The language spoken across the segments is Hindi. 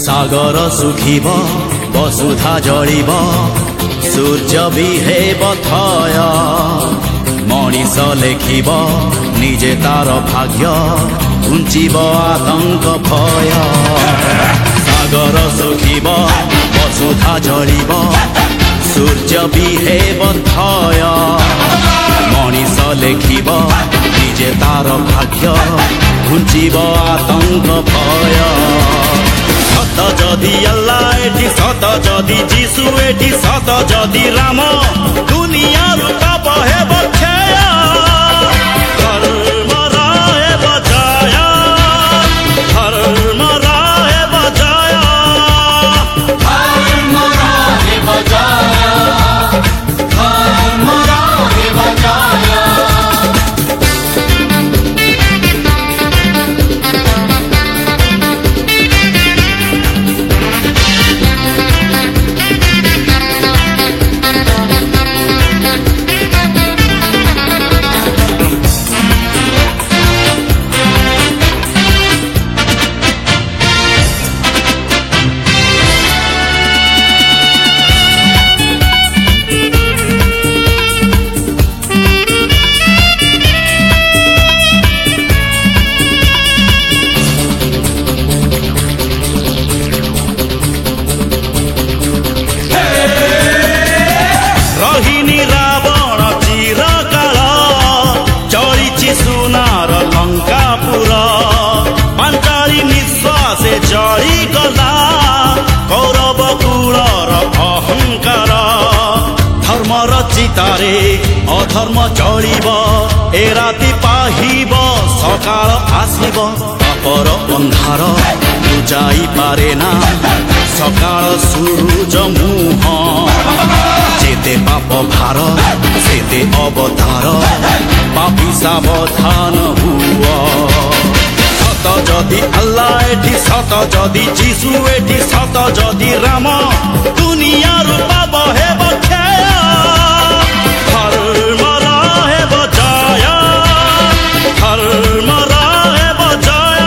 सागर सुखिब वसुधा जलिब सूर्य भी हेब थय मनीष लेखिब निजे तार भाग्य घुंचिब आतंक भय सागर सुखिब वसुधा जलिब सूर्य भी हेब थय मनीष लेखिब निजे तार भाग्य घुंचिब आतंक भय सत जदि अल्लाह एठी सत जदि जीशु एठी सत जदि राम दुनिया पाप हेब क्षय धर्म रहे बजाय धर्म रहे बजाय धर्म रहे बजाय धर्म रहे बजाय चितारे अधर्म चलिब ए राति पाहिब सकाळ आसिब पापर अंधार बुझाई पारे ना सकाळ सूरज मुह जेते पाप भार सेते अवतार पापी सावधान हुआ सत जदि अल्लाह एठी सत जदि जीशु एठी सत जदि राम दुनिया पाप हेब क्षय धर्म रहे बजाय धर्म रहे बजाय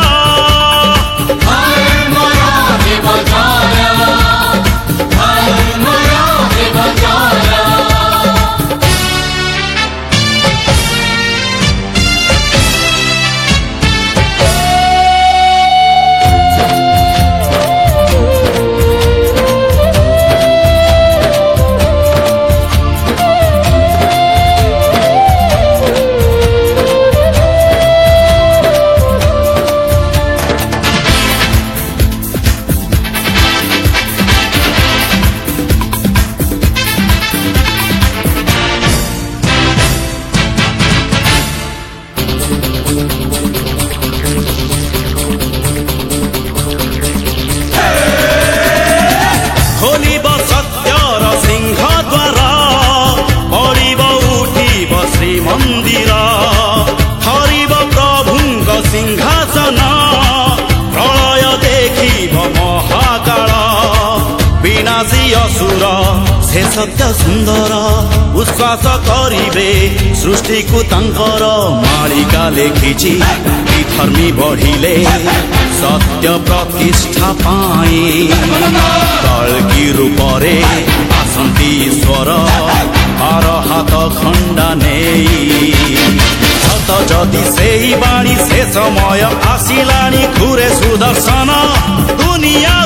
धर्म रहे बजाय धर्म रहे बजाय मंदिर हरिब प्रभुंक सिंहासन प्रलय देखिब महाकाल विनाशी असुर से सत्य सुंदर उश्वास करिबे सृष्टि को तांकर मालिका लेखिछि धर्मी बढ़िले सत्य प्रतिष्ठा पाई कल्कि रूपरे आसंती ईश्वर आर हाथ खंडा नेई सत जदि सेही बाणी से समय आसिलानी घुरे सुदर्शन दुनिया